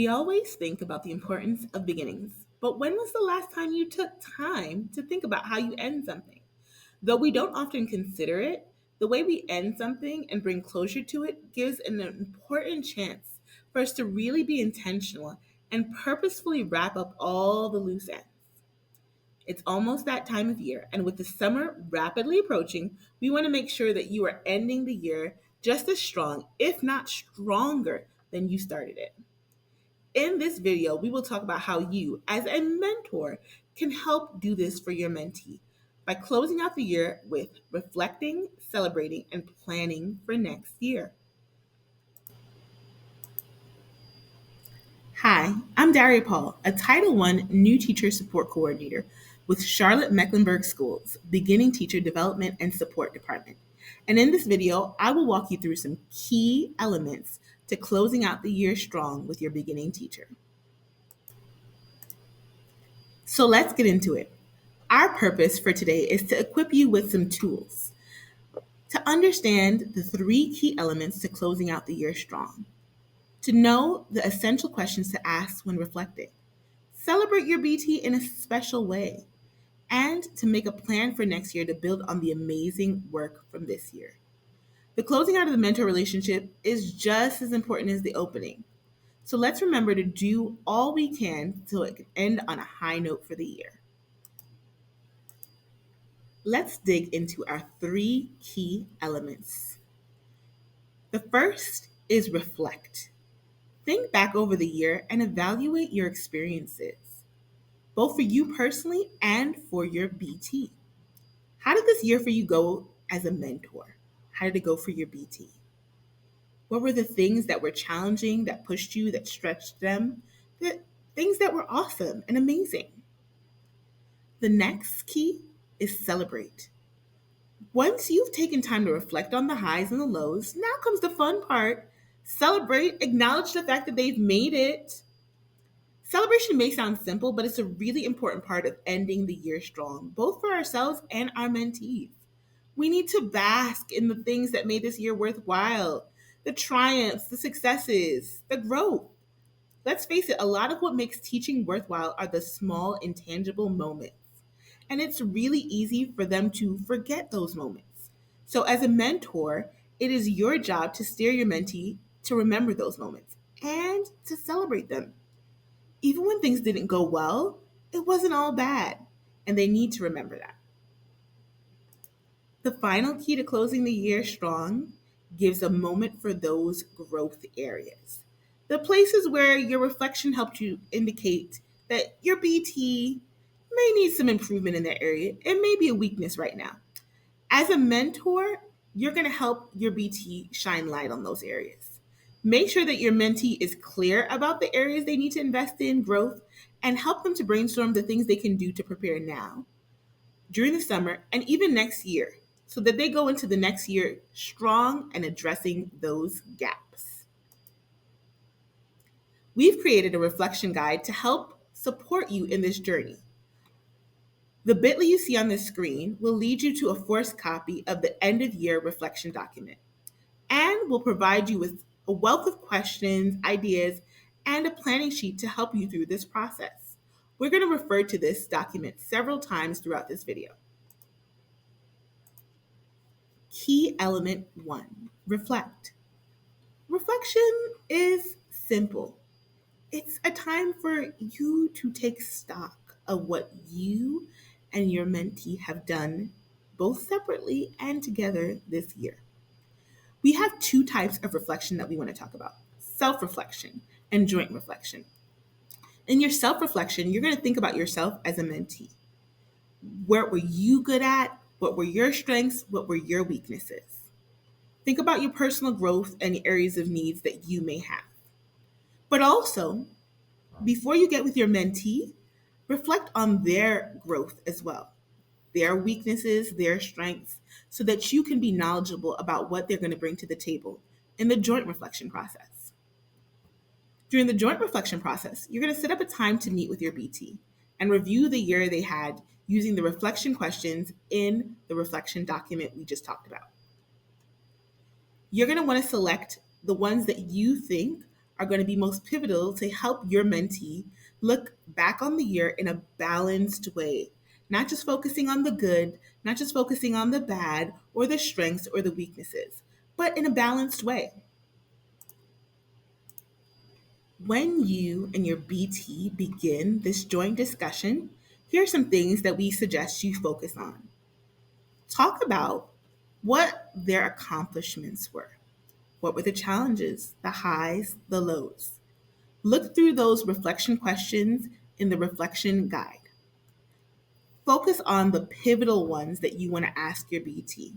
We always think about the importance of beginnings, but when was the last time you took time to think about how you end something? Though we don't often consider it, the way we end something and bring closure to it gives an important chance for us to really be intentional and purposefully wrap up all the loose ends. It's almost that time of year, and with the summer rapidly approaching, we want to make sure that you are ending the year just as strong, if not stronger, than you started it. In this video, we will talk about how you, as a mentor, can help do this for your mentee by closing out the year with reflecting, celebrating, and planning for next year. Hi, I'm Daria Paul, a Title I New Teacher Support Coordinator with Charlotte Mecklenburg Schools, Beginning Teacher Development and Support Department. And in this video, I will walk you through some key elements to closing out the year strong with your beginning teacher. So let's get into it. Our purpose for today is to equip you with some tools to understand the three key elements to closing out the year strong, to know the essential questions to ask when reflecting, celebrate your BT in a special way, and to make a plan for next year to build on the amazing work from this year. The closing out of the mentor relationship is just as important as the opening. So let's remember to do all we can so it can end on a high note for the year. Let's dig into our three key elements. The first is reflect. Think back over the year and evaluate your experiences, both for you personally and for your BT. How did this year for you go as a mentor? How did it go for your BT? What were the things that were challenging, that pushed you, that stretched them, things that were awesome and amazing? The next key is celebrate. Once you've taken time to reflect on the highs and the lows, now comes the fun part. Celebrate, acknowledge the fact that they've made it. Celebration may sound simple, but it's a really important part of ending the year strong, both for ourselves and our mentees. We need to bask in the things that made this year worthwhile, the triumphs, the successes, the growth. Let's face it, a lot of what makes teaching worthwhile are the small, intangible moments. And it's really easy for them to forget those moments. So, as a mentor, it is your job to steer your mentee to remember those moments and to celebrate them. Even when things didn't go well, it wasn't all bad, and they need to remember that. The final key to closing the year strong gives a moment for those growth areas. The places where your reflection helped you indicate that your BT may need some improvement in that area. It may be a weakness right now. As a mentor, you're going to help your BT shine light on those areas. Make sure that your mentee is clear about the areas they need to invest in growth and help them to brainstorm the things they can do to prepare now, during the summer, and even next year, so that they go into the next year strong and addressing those gaps. We've created a reflection guide to help support you in this journey. The bit.ly you see on this screen will lead you to a forced copy of the end of year reflection document and will provide you with a wealth of questions, ideas, and a planning sheet to help you through this process. We're going to refer to this document several times throughout this video. Key element 1, reflect. Reflection is simple. It's a time for you to take stock of what you and your mentee have done, both separately and together this year. We have two types of reflection that we want to talk about: self-reflection and joint reflection. In your self-reflection, you're going to think about yourself as a mentee. What were you good at? What were your strengths? What were your weaknesses? Think about your personal growth and the areas of needs that you may have. But also, before you get with your mentee, reflect on their growth as well, their weaknesses, their strengths, so that you can be knowledgeable about what they're going to bring to the table in the joint reflection process. During the joint reflection process, you're going to set up a time to meet with your BT and review the year they had using the reflection questions in the reflection document we just talked about. You're going to want to select the ones that you think are going to be most pivotal to help your mentee look back on the year in a balanced way, not just focusing on the good, not just focusing on the bad or the strengths or the weaknesses, but in a balanced way. When you and your BT begin this joint discussion, here are some things that we suggest you focus on. Talk about what their accomplishments were. What were the challenges, the highs, the lows? Look through those reflection questions in the reflection guide. Focus on the pivotal ones that you want to ask your BT.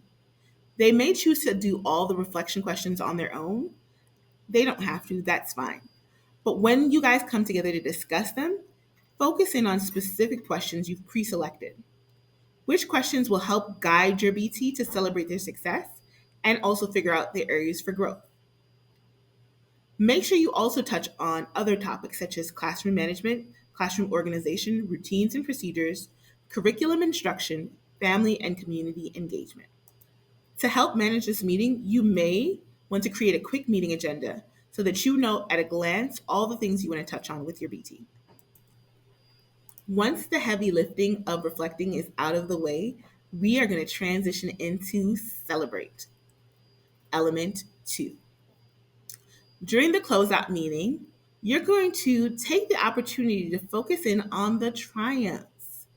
They may choose to do all the reflection questions on their own. They don't have to, that's fine. But when you guys come together to discuss them, focus in on specific questions you've pre selected. Which questions will help guide your BT to celebrate their success and also figure out their areas for growth? Make sure you also touch on other topics such as classroom management, classroom organization, routines and procedures, curriculum instruction, family and community engagement. To help manage this meeting, you may want to create a quick meeting agenda so that you know at a glance all the things you want to touch on with your BT. Once the heavy lifting of reflecting is out of the way, we are going to transition into celebrate. Element 2. During the closeout meeting, you're going to take the opportunity to focus in on the triumphs.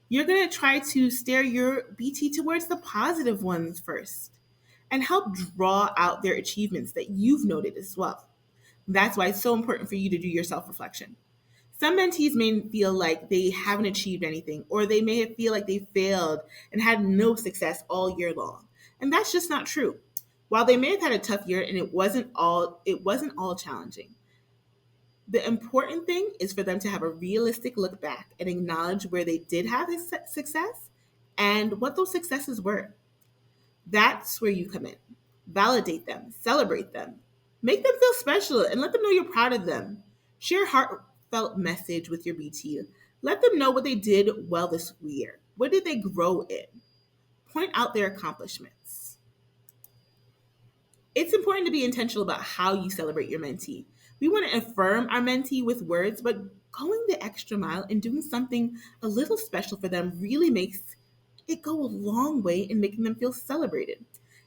You're going to try to steer your BT towards the positive ones first and help draw out their achievements that you've noted as well. That's why it's so important for you to do your self reflection. Some mentees may feel like they haven't achieved anything, or they may feel like they failed and had no success all year long. And that's just not true. While they may have had a tough year and it wasn't all challenging. The important thing is for them to have a realistic look back and acknowledge where they did have success and what those successes were. That's where you come in. Validate them, celebrate them, make them feel special, and let them know you're proud of them. Share a heartfelt message with your BT. Let them know what they did well this year. What did they grow in? Point out their accomplishments. It's important to be intentional about how you celebrate your mentee. We want to affirm our mentee with words, but going the extra mile and doing something a little special for them really makes it go a long way in making them feel celebrated.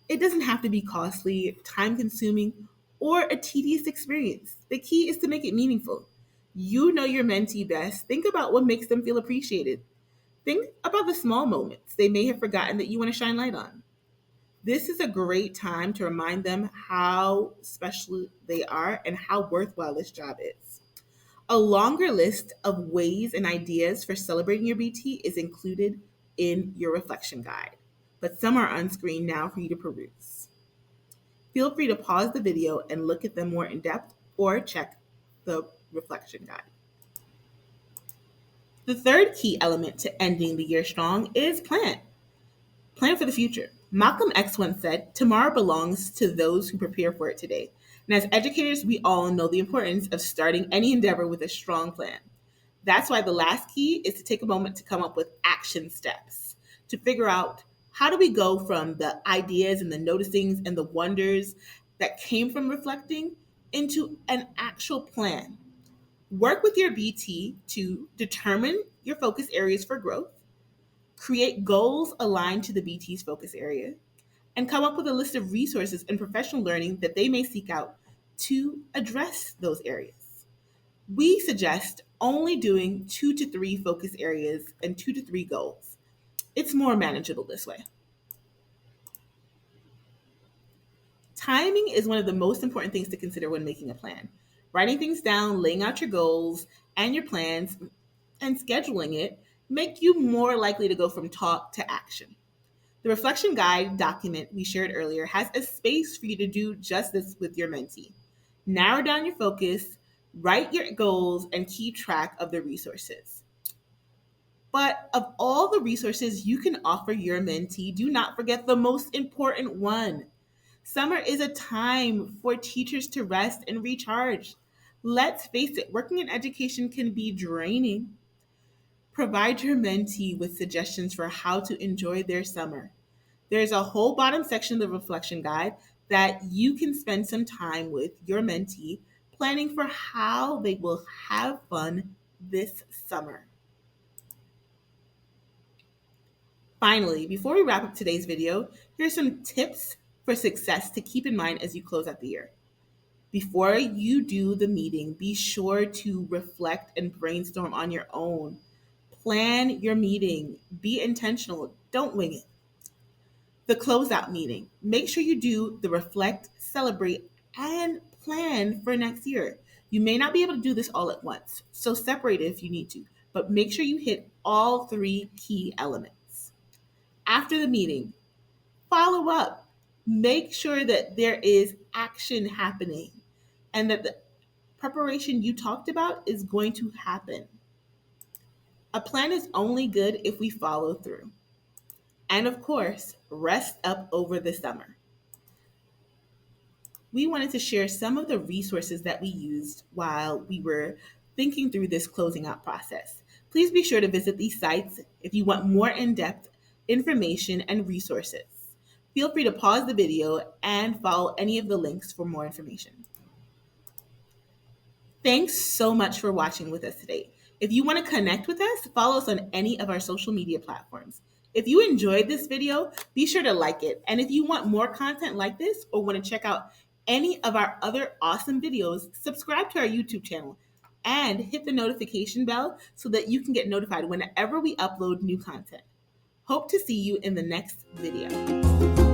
It doesn't have to be costly, time consuming, or a tedious experience. The key is to make it meaningful. You know your mentee best. Think about what makes them feel appreciated. Think about the small moments they may have forgotten that you want to shine light on. This is a great time to remind them how special they are and how worthwhile this job is. A longer list of ways and ideas for celebrating your BT is included in your reflection guide, but some are on screen now for you to peruse. Feel free to pause the video and look at them more in depth or check the reflection guide. The third key element to ending the year strong is plan. Plan for the future. Malcolm X once said, "Tomorrow belongs to those who prepare for it today." And as educators, we all know the importance of starting any endeavor with a strong plan. That's why the last key is to take a moment to come up with action steps to figure out how do we go from the ideas and the noticings and the wonders that came from reflecting into an actual plan. Work with your BT to determine your focus areas for growth, create goals aligned to the BT's focus area, and come up with a list of resources and professional learning that they may seek out to address those areas. We suggest only doing 2 to 3 focus areas and 2 to 3 goals. It's more manageable this way. Timing is one of the most important things to consider when making a plan. Writing things down, laying out your goals and your plans, and scheduling it make you more likely to go from talk to action. The reflection guide document we shared earlier has a space for you to do just this with your mentee. Narrow down your focus, write your goals, and keep track of the resources. But of all the resources you can offer your mentee, do not forget the most important one. Summer is a time for teachers to rest and recharge. Let's face it, working in education can be draining. Provide your mentee with suggestions for how to enjoy their summer. There's a whole bottom section of the reflection guide that you can spend some time with your mentee planning for how they will have fun this summer. Finally, before we wrap up today's video, here's some tips for success to keep in mind as you close out the year. Before you do the meeting, be sure to reflect and brainstorm on your own. Plan your meeting. Be intentional. Don't wing it. The closeout meeting. Make sure you do the reflect, celebrate, and plan for next year. You may not be able to do this all at once, so separate it if you need to, but make sure you hit all three key elements. After the meeting, follow up. Make sure that there is action happening and that the preparation you talked about is going to happen. A plan is only good if we follow through. And of course, rest up over the summer. We wanted to share some of the resources that we used while we were thinking through this closing out process. Please be sure to visit these sites if you want more in-depth information and resources. Feel free to pause the video and follow any of the links for more information. Thanks so much for watching with us today. If you want to connect with us, follow us on any of our social media platforms. If you enjoyed this video, be sure to like it. And if you want more content like this or want to check out any of our other awesome videos, subscribe to our YouTube channel and hit the notification bell so that you can get notified whenever we upload new content. Hope to see you in the next video.